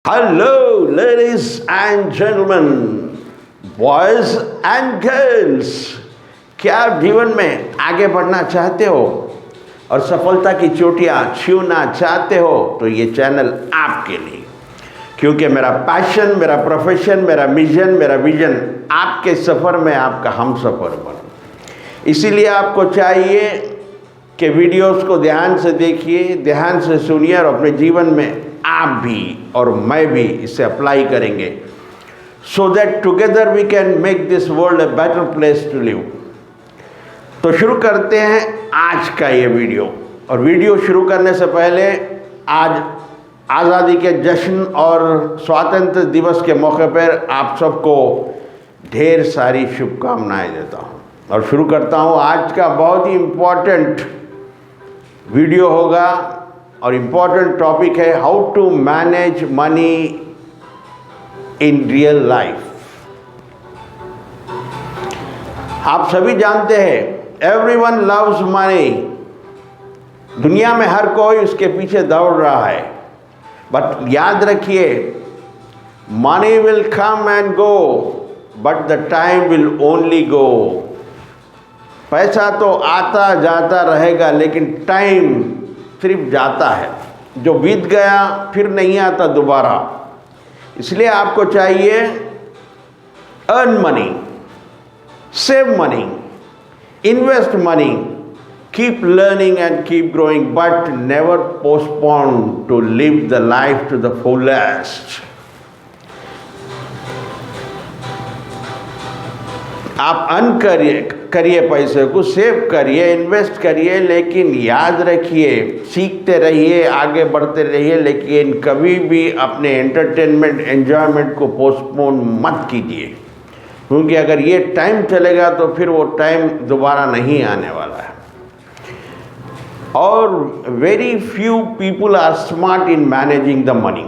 Hello, ladies and gentlemen, boys and girls. क्या आप जीवन में आगे बढ़ना चाहते हो और सफलता की चोटियां छूना चाहते हो तो ये चैनल आपके लिए, क्योंकि मेरा पैशन, मेरा प्रोफेशन, मेरा मिशन, मेरा विजन आपके सफ़र में आपका हम सफ़र बनो। इसीलिए आपको चाहिए कि वीडियोस को ध्यान से देखिए, ध्यान से सुनिए और अपने जीवन में आप भी और मैं भी इसे अप्लाई करेंगे, so that together we can make this world a better place to live. तो शुरू करते हैं आज का ये वीडियो। और वीडियो शुरू करने से पहले आज आज़ादी के जश्न और स्वातंत्र दिवस के मौके पर आप सबको ढेर सारी शुभकामनाएं देता हूं और शुरू करता हूं। आज का बहुत ही इम्पोर्टेंट वीडियो होगा और इम्पोर्टेंट टॉपिक है how to manage money in real life. आप सभी जानते हैं एवरीवन लव्स मनी। दुनिया में हर कोई उसके पीछे दौड़ रहा है, बट याद रखिए money will come and go but the time will only go. पैसा तो आता जाता रहेगा लेकिन टाइम सिर्फ जाता है, जो बीत गया फिर नहीं आता दोबारा। इसलिए आपको चाहिए earn money, save money, invest money, keep learning and keep growing, but never postpone to live the life to the fullest. आप अर्न करिए पैसे को, सेव करिए, इन्वेस्ट करिए, लेकिन याद रखिए सीखते रहिए, आगे बढ़ते रहिए, लेकिन कभी भी अपने एंटरटेनमेंट, एंजॉयमेंट को पोस्टपोन मत कीजिए, क्योंकि अगर ये टाइम चलेगा तो फिर वो टाइम दोबारा नहीं आने वाला है। और very few people are smart in managing the money.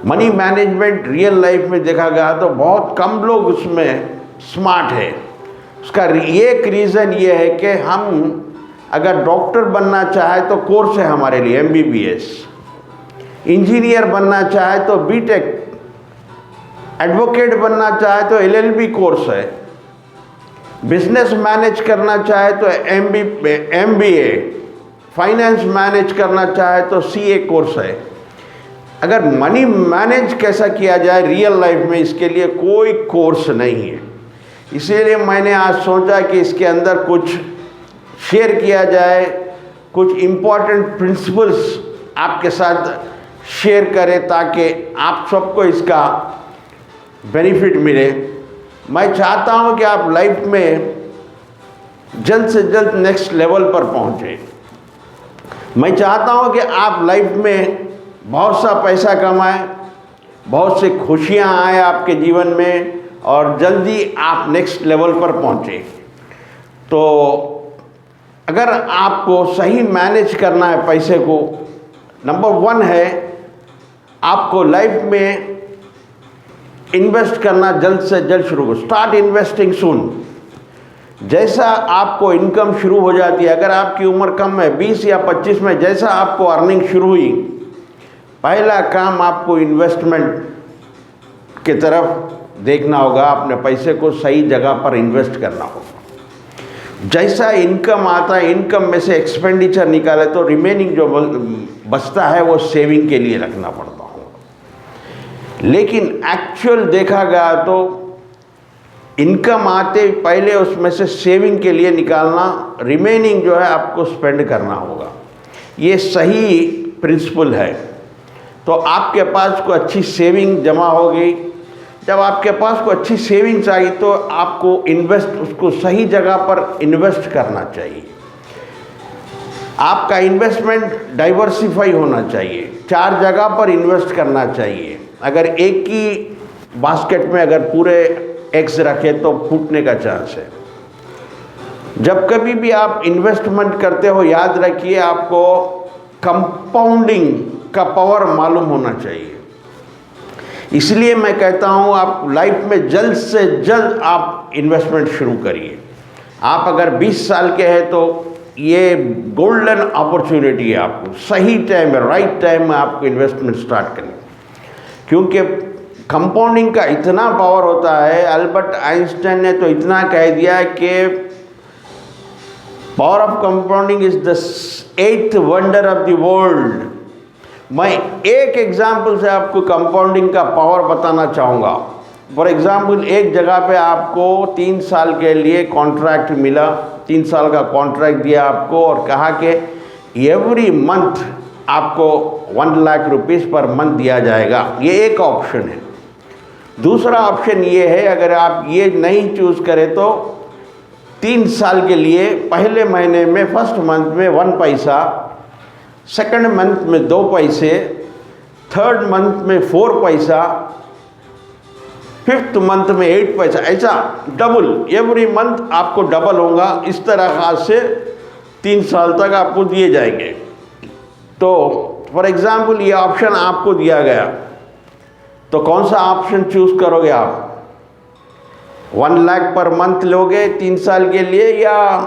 Money management real life में देखा गया तो बहुत कम लोग उसमें स्मार्ट है। उसका एक रीज़न ये है कि हम अगर डॉक्टर बनना चाहे तो कोर्स है हमारे लिए MBBS, इंजीनियर बनना चाहे तो BTech, एडवोकेट बनना चाहे तो LLB कोर्स है, बिजनेस मैनेज करना चाहे तो MBA, फाइनेंस मैनेज करना चाहे तो CA कोर्स है। अगर मनी मैनेज कैसा किया जाए रियल लाइफ में, इसके लिए कोई कोर्स नहीं है। इसीलिए मैंने आज सोचा कि इसके अंदर कुछ शेयर किया जाए, कुछ इम्पॉर्टेंट प्रिंसिपल्स आपके साथ शेयर करें ताकि आप सबको इसका बेनिफिट मिले। मैं चाहता हूं कि आप लाइफ में जल्द से जल्द नेक्स्ट लेवल पर पहुंचे। मैं चाहता हूं कि आप लाइफ में बहुत सा पैसा कमाएं, बहुत सी खुशियां आए आपके जीवन में और जल्दी आप नेक्स्ट लेवल पर पहुंचे। तो अगर आपको सही मैनेज करना है पैसे को, नंबर 1 है आपको लाइफ में इन्वेस्ट करना जल्द से जल्द शुरू करो। स्टार्ट इन्वेस्टिंग सून। जैसा आपको इनकम शुरू हो जाती है, अगर आपकी उम्र कम है 20 या 25 में, जैसा आपको अर्निंग शुरू हुई, पहला काम आपको इन्वेस्टमेंट की तरफ देखना होगा। अपने पैसे को सही जगह पर इन्वेस्ट करना होगा। जैसा इनकम आता है, इनकम में से एक्सपेंडिचर निकाले तो रिमेनिंग जो बचता है वो सेविंग के लिए रखना पड़ता होगा। लेकिन एक्चुअल देखा गया तो इनकम आते पहले उसमें से सेविंग के लिए निकालना, रिमेनिंग जो है आपको स्पेंड करना होगा। ये सही प्रिंसिपल है। तो आपके पास कोई अच्छी सेविंग जमा होगी। जब आपके पास कोई अच्छी सेविंग्स आई तो आपको उसको सही जगह पर इन्वेस्ट करना चाहिए। आपका इन्वेस्टमेंट डाइवर्सिफाई होना चाहिए, 4 जगह पर इन्वेस्ट करना चाहिए। अगर एक ही बास्केट में अगर पूरे एग्स रखे तो फूटने का चांस है। जब कभी भी आप इन्वेस्टमेंट करते हो, याद रखिए आपको कंपाउंडिंग का पावर मालूम होना चाहिए। इसलिए मैं कहता हूँ आप लाइफ में जल्द से जल्द आप इन्वेस्टमेंट शुरू करिए। आप अगर 20 साल के हैं तो ये गोल्डन अपॉर्चुनिटी है, आपको सही टाइम में, राइट टाइम में आपको इन्वेस्टमेंट स्टार्ट करनी। क्योंकि कंपाउंडिंग का इतना पावर होता है। अल्बर्ट आइंस्टाइन ने तो इतना कह दिया कि power of compounding is the 8th wonder of the world. मैं एक एग्जाम्पल से आपको कंपाउंडिंग का पावर बताना चाहूँगा। फॉर एग्जाम्पल, एक जगह पे आपको 3 साल के लिए कॉन्ट्रैक्ट मिला, 3 साल का कॉन्ट्रैक्ट दिया आपको और कहा कि एवरी मंथ आपको 1 लाख रुपीस पर मंथ दिया जाएगा। ये एक ऑप्शन है। दूसरा ऑप्शन ये है, अगर आप ये नहीं चूज़ करें तो 3 साल के लिए पहले महीने में फर्स्ट मंथ में 1 पैसा, सेकंड मंथ में 2 पैसे, थर्ड मंथ में 4 पैसा, फिफ्थ मंथ में 8 पैसा, ऐसा डबल एवरी मंथ आपको डबल होगा। इस तरह से 3 साल तक आपको दिए जाएंगे। तो फॉर एग्जाम्पल ये ऑप्शन आपको दिया गया, तो कौन सा ऑप्शन चूज करोगे आप? 1 लाख पर मंथ लोगे 3 साल के लिए, या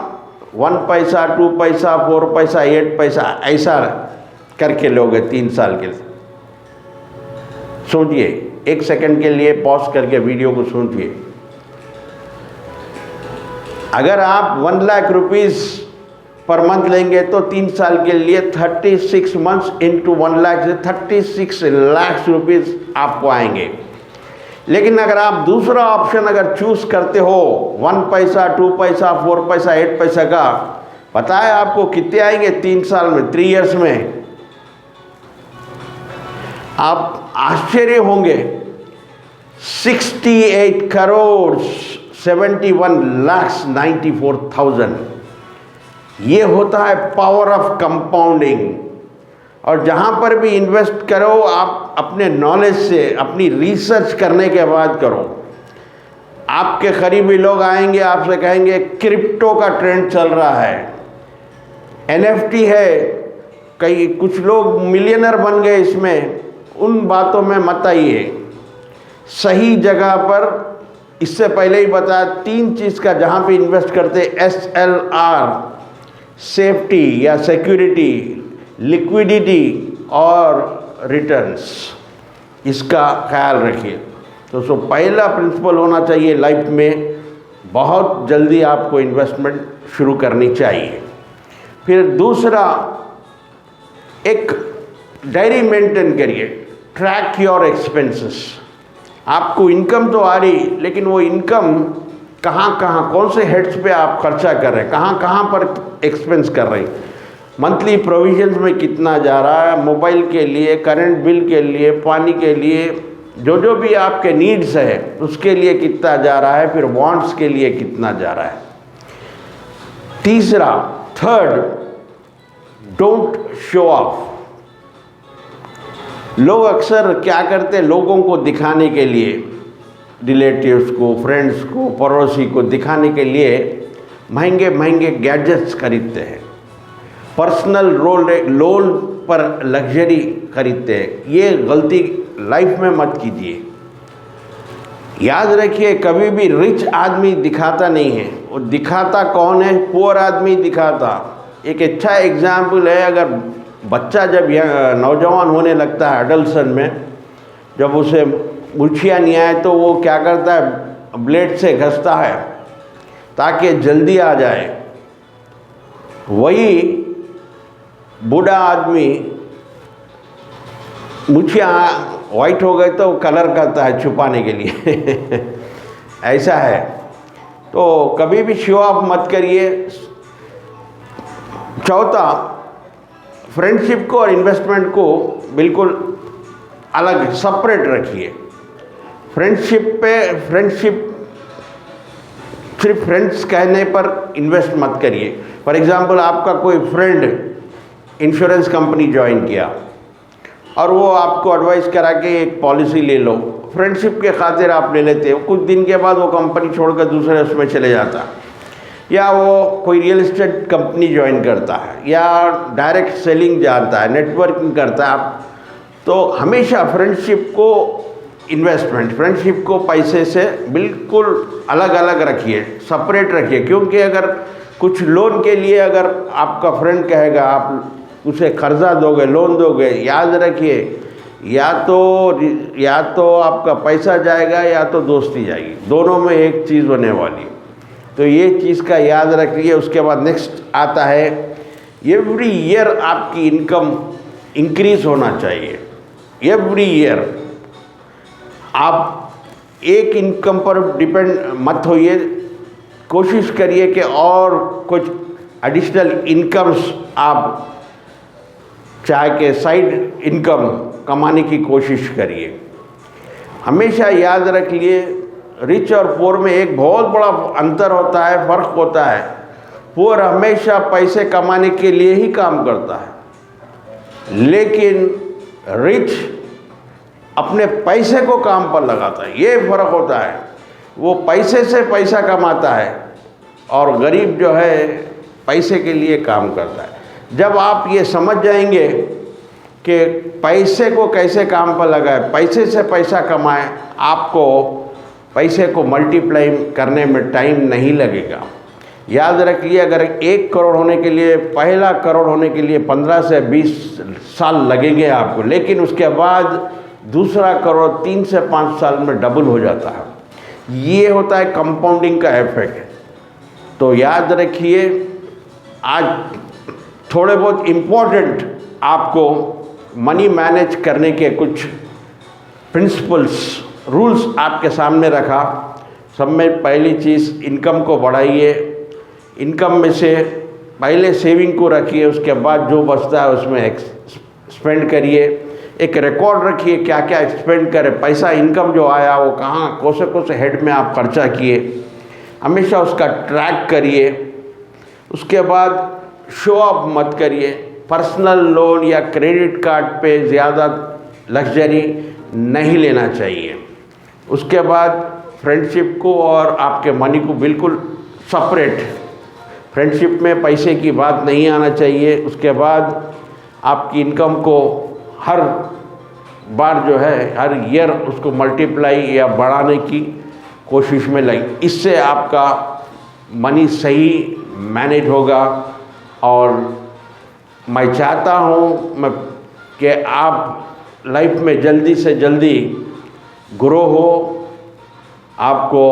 1 पैसा, 2 पैसा, 4 पैसा, 8 पैसा ऐसा करके लोगे 3 साल के लिए? सोचिए, 1 सेकंड के लिए पॉज करके वीडियो को सुनिए। अगर आप 1 लाख रुपीस पर मंथ लेंगे तो 3 साल के लिए 36 मंथ्स इंटू 1 लाख से 36 लाख रुपीस आपको आएंगे। लेकिन अगर आप दूसरा ऑप्शन अगर चूज करते हो 1 पैसा, 2 पैसा, 4 पैसा, 8 पैसा का, पता है आपको कितने आएंगे 3 साल में, 3 इयर्स में? आप आश्चर्य होंगे, 68 करोड़ 71,94,000। ये होता है पावर ऑफ कंपाउंडिंग। और जहाँ पर भी इन्वेस्ट करो आप अपने नॉलेज से, अपनी रिसर्च करने के बाद करो। आपके करीबी लोग आएंगे, आपसे कहेंगे क्रिप्टो का ट्रेंड चल रहा है, NFT है, कई कुछ लोग मिलियनर बन गए इसमें, उन बातों में मत आइए। सही जगह पर, इससे पहले ही बताया 3 चीज़ का जहाँ पे इन्वेस्ट करते, SLR सेफ्टी या सिक्योरिटी, लिक्विडिटी और रिटर्न्स, इसका ख्याल रखिए। तो पहला प्रिंसिपल होना चाहिए लाइफ में, बहुत जल्दी आपको इन्वेस्टमेंट शुरू करनी चाहिए। फिर दूसरा, एक डायरी मेंटेन करिए, ट्रैक योर एक्सपेंसेस। आपको इनकम तो आ रही, लेकिन वो इनकम कहाँ कहाँ, कौन से हेड्स पे आप खर्चा कर रहे हैं, कहाँ कहाँ पर एक्सपेंस कर रहे हैं, मंथली प्रोविजंस में कितना जा रहा है, मोबाइल के लिए, करंट बिल के लिए, पानी के लिए, जो भी आपके नीड्स है उसके लिए कितना जा रहा है, फिर वांट्स के लिए कितना जा रहा है। तीसरा, थर्ड, डोंट शो ऑफ। लोग अक्सर क्या करते हैं, लोगों को दिखाने के लिए, रिलेटिव्स को, फ्रेंड्स को, पड़ोसी को दिखाने के लिए महंगे महंगे गैजेट्स खरीदते हैं, पर्सनल लोन पर लग्जरी खरीदते हैं। ये गलती लाइफ में मत कीजिए। याद रखिए, कभी भी रिच आदमी दिखाता नहीं है, वो दिखाता कौन है? पुअर आदमी दिखाता। एक अच्छा एग्जाम्पल है, अगर बच्चा जब नौजवान होने लगता है, एडल्सन में, जब उसे मुर्छियाँ नहीं आए तो वो क्या करता है, ब्लेड से घसता है ताकि जल्दी आ जाए। वही बूढ़ा आदमी मुर्छियाँ वाइट हो गए तो कलर करता है छुपाने के लिए ऐसा है। तो कभी भी शो ऑफ मत करिए। चौथा, फ्रेंडशिप को और इन्वेस्टमेंट को बिल्कुल अलग, सेपरेट रखिए। फ्रेंडशिप सिर्फ फ्रेंड्स कहने पर इन्वेस्ट मत करिए। फॉर एग्जांपल, आपका कोई फ्रेंड इंश्योरेंस कंपनी ज्वाइन किया और वो आपको एडवाइस करा कि एक पॉलिसी ले लो, फ्रेंडशिप के खातिर आप ले लेते हो, कुछ दिन के बाद वो कंपनी छोड़कर दूसरे उसमें चले जाता, या वो कोई रियल एस्टेट कंपनी ज्वाइन करता है, या डायरेक्ट सेलिंग जानता है, नेटवर्किंग करता है। आप तो हमेशा फ्रेंडशिप को, इन्वेस्टमेंट, फ्रेंडशिप को पैसे से बिल्कुल अलग अलग रखिए, सेपरेट रखिए। क्योंकि अगर कुछ लोन के लिए अगर आपका फ्रेंड कहेगा आप उसे कर्जा दोगे, लोन दोगे, याद रखिए या तो आपका पैसा जाएगा या तो दोस्ती जाएगी, दोनों में एक चीज़ होने वाली। तो ये चीज़ का याद रखिए। उसके बाद नेक्स्ट आता है, एवरी ईयर आपकी इनकम इंक्रीज होना चाहिए। एवरी ईयर आप एक इनकम पर डिपेंड मत होइए, कोशिश करिए कि और कुछ एडिशनल इनकम्स आप चाहे के साइड इनकम कमाने की कोशिश करिए। हमेशा याद रखिए, रिच और पुअर में एक बहुत बड़ा अंतर होता है, फ़र्क होता है। पुअर हमेशा पैसे कमाने के लिए ही काम करता है, लेकिन रिच अपने पैसे को काम पर लगाता है। ये फ़र्क होता है, वो पैसे से पैसा कमाता है और गरीब जो है पैसे के लिए काम करता है। जब आप ये समझ जाएंगे कि पैसे को कैसे काम पर लगाए, पैसे से पैसा कमाएं, आपको पैसे को मल्टीप्लाई करने में टाइम नहीं लगेगा। याद रखिए, अगर 1 करोड़ होने के लिए, पहला करोड़ होने के लिए 15 से 20 साल लगेंगे आपको, लेकिन उसके बाद दूसरा करोड़ 3 से 5 साल में डबल हो जाता है। ये होता है कंपाउंडिंग का इफेक्ट। तो याद रखिए, आज थोड़े बहुत इम्पोर्टेंट आपको मनी मैनेज करने के कुछ प्रिंसिपल्स, रूल्स आपके सामने रखा। सब में पहली चीज़, इनकम को बढ़ाइए। इनकम में से पहले सेविंग को रखिए, उसके बाद जो बचता है उसमें स्पेंड करिए। एक रिकॉर्ड रखिए क्या क्या स्पेंड करें, पैसा इनकम जो आया वो कहाँ कौन से हेड में आप खर्चा किए, हमेशा उसका ट्रैक करिए। उसके बाद शो ऑफ मत करिए। पर्सनल लोन या क्रेडिट कार्ड पे ज़्यादा लग्जरी नहीं लेना चाहिए। उसके बाद फ्रेंडशिप को और आपके मनी को बिल्कुल सेपरेट, फ्रेंडशिप में पैसे की बात नहीं आना चाहिए। उसके बाद आपकी इनकम को हर बार जो है, हर ईयर उसको मल्टीप्लाई या बढ़ाने की कोशिश में लगी। इससे आपका मनी सही मैनेज होगा। और मैं चाहता हूँ कि आप लाइफ में जल्दी से जल्दी ग्रो हो, आपको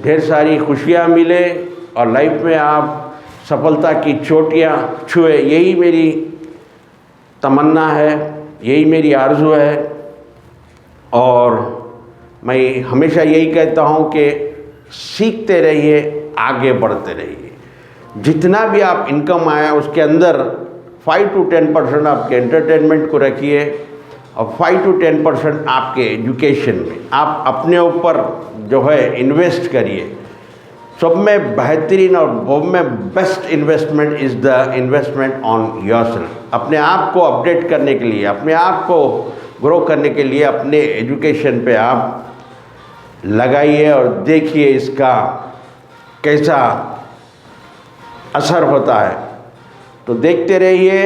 ढेर सारी खुशियाँ मिले और लाइफ में आप सफलता की चोटियाँ छुए। यही मेरी तमन्ना है, यही मेरी आरज़ू है। और मैं हमेशा यही कहता हूँ कि सीखते रहिए, आगे बढ़ते रहिए। जितना भी आप इनकम आया उसके अंदर 5 to 10% आपके एंटरटेनमेंट को रखिए और 5 to 10% आपके एजुकेशन में आप अपने ऊपर जो है इन्वेस्ट करिए। सब में बेहतरीन और वो में best investment is the investment on yourself. अपने आप को अपडेट करने के लिए, अपने आप को ग्रो करने के लिए अपने एजुकेशन पे आप लगाइए और देखिए इसका कैसा असर होता है। तो देखते रहिए,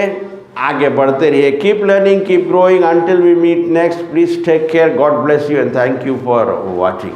आगे बढ़ते रहिए। Keep learning, keep growing until we meet next. Please take care, God bless you and thank you for watching.